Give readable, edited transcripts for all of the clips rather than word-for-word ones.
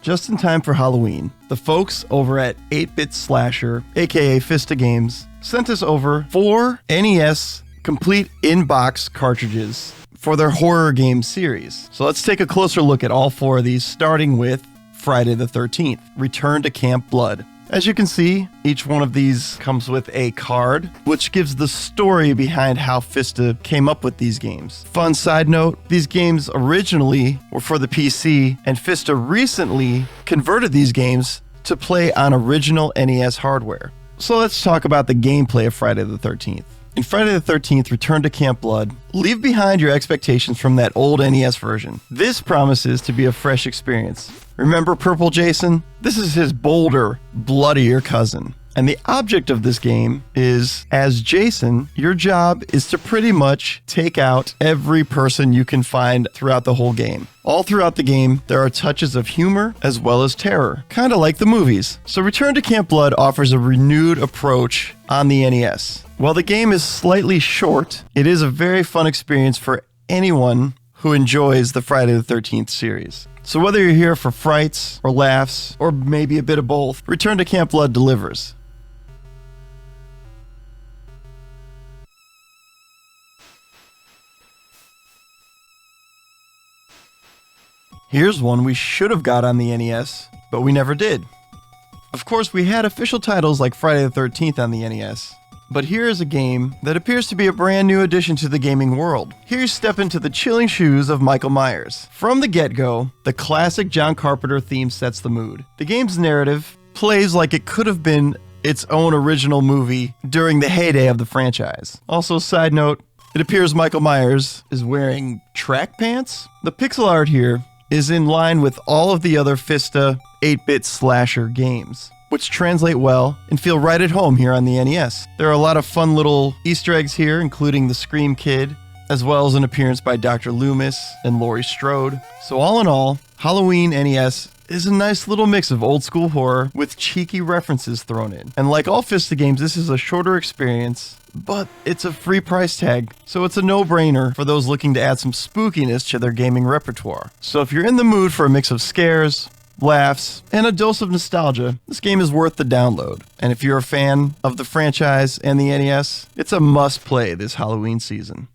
just in time for Halloween. The folks over at 8-Bit Slasher, aka Fista Games, sent us over 4 NES complete in-box cartridges for their horror game series. So let's take a closer look at all 4 of these, starting with Friday the 13th, Return to Camp Blood. As you can see, each one of these comes with a card, which gives the story behind how Fista came up with these games. Fun side note, these games originally were for the PC, and Fista recently converted these games to play on original NES hardware. So let's talk about the gameplay of Friday the 13th. In Friday the 13th, Return to Camp Blood, leave behind your expectations from that old NES version. This promises to be a fresh experience. Remember Purple Jason? This is his bolder, bloodier cousin. And the object of this game is, as Jason, your job is to pretty much take out every person you can find throughout the whole game. All throughout the game, there are touches of humor as well as terror, kind of like the movies. So Return to Camp Blood offers a renewed approach on the NES. While the game is slightly short, it is a very fun experience for anyone who enjoys the Friday the 13th series. So whether you're here for frights or laughs, or maybe a bit of both, Return to Camp Blood delivers. Here's one we should have got on the NES, but we never did. Of course, we had official titles like Friday the 13th on the NES, but here is a game that appears to be a brand new addition to the gaming world. Here you step into the chilling shoes of Michael Myers. From the get-go, the classic John Carpenter theme sets the mood. The game's narrative plays like it could have been its own original movie during the heyday of the franchise. Also, side note, it appears Michael Myers is wearing track pants. The pixel art here is in line with all of the other Fista 8-Bit Slasher games, which translate well and feel right at home here on the NES. There are a lot of fun little Easter eggs here, including the Scream Kid, as well as an appearance by Dr. Loomis and Laurie Strode. So all in all, Halloween NES is a nice little mix of old school horror with cheeky references thrown in. And like all Fista games, this is a shorter experience, but it's a free price tag, so it's a no-brainer for those looking to add some spookiness to their gaming repertoire. So if you're in the mood for a mix of scares, laughs, and a dose of nostalgia, this game is worth the download. And if you're a fan of the franchise and the NES, it's a must-play this Halloween season.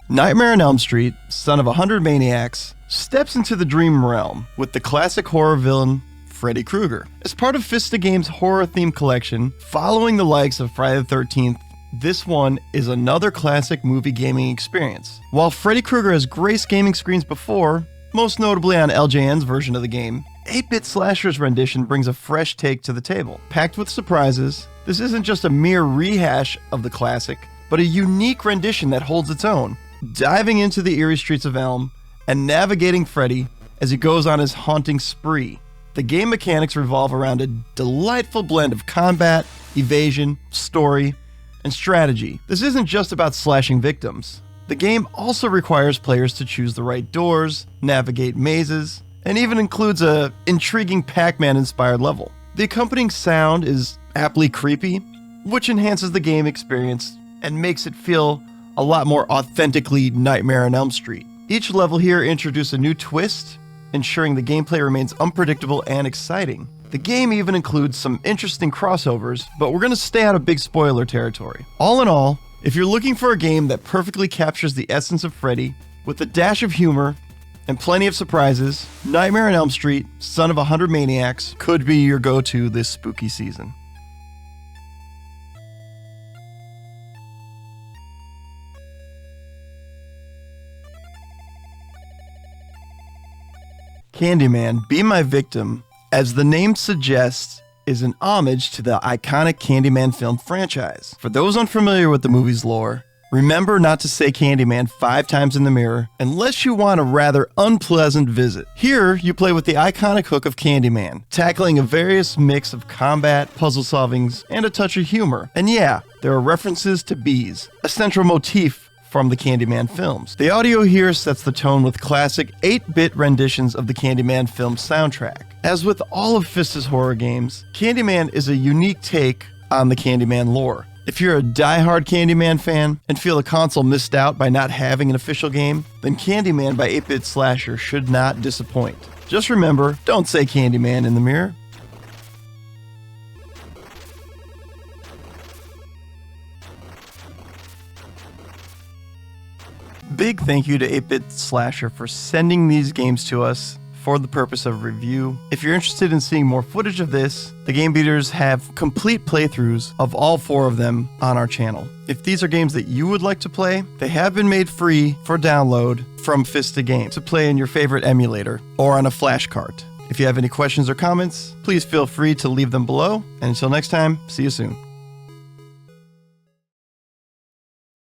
Nightmare on Elm Street, son of 100 Maniacs, steps into the dream realm with the classic horror villain Freddy Krueger. As part of Fista Games' horror-themed collection, following the likes of Friday the 13th, this one is another classic movie gaming experience. While Freddy Krueger has graced gaming screens before, most notably on LJN's version of the game, 8-Bit Slasher's rendition brings a fresh take to the table. Packed with surprises, this isn't just a mere rehash of the classic, but a unique rendition that holds its own, diving into the eerie streets of Elm and navigating Freddy as he goes on his haunting spree. The game mechanics revolve around a delightful blend of combat, evasion, story, and strategy. This isn't just about slashing victims. The game also requires players to choose the right doors, navigate mazes, and even includes a intriguing Pac-Man inspired level. The accompanying sound is aptly creepy, which enhances the game experience and makes it feel a lot more authentically Nightmare on Elm Street. Each level here introduces a new twist, ensuring the gameplay remains unpredictable and exciting. The game even includes some interesting crossovers, but we're going to stay out of big spoiler territory. All in all, if you're looking for a game that perfectly captures the essence of Freddy, with a dash of humor and plenty of surprises, Nightmare on Elm Street, son of 100 Maniacs, could be your go-to this spooky season. Candyman Be My Victim, as the name suggests, is an homage to the iconic Candyman film franchise. For those unfamiliar with the movie's lore, remember not to say Candyman 5 times in the mirror unless you want a rather unpleasant visit. Here, you play with the iconic hook of Candyman, tackling a various mix of combat, puzzle solvings, and a touch of humor. And yeah, there are references to bees, a central motif from the Candyman films. The audio here sets the tone with classic 8-bit renditions of the Candyman film soundtrack. As with all of Fista's horror games, Candyman is a unique take on the Candyman lore. If you're a die-hard Candyman fan and feel the console missed out by not having an official game, then Candyman by 8-Bit Slasher should not disappoint. Just remember, don't say Candyman in the mirror. Big thank you to 8-Bit Slasher for sending these games to us for the purpose of review. If you're interested in seeing more footage of this, the Game Beaters have complete playthroughs of all 4 of them on our channel. If these are games that you would like to play, they have been made free for download from Fista Games to play in your favorite emulator or on a flash cart. If you have any questions or comments, please feel free to leave them below. And until next time, see you soon.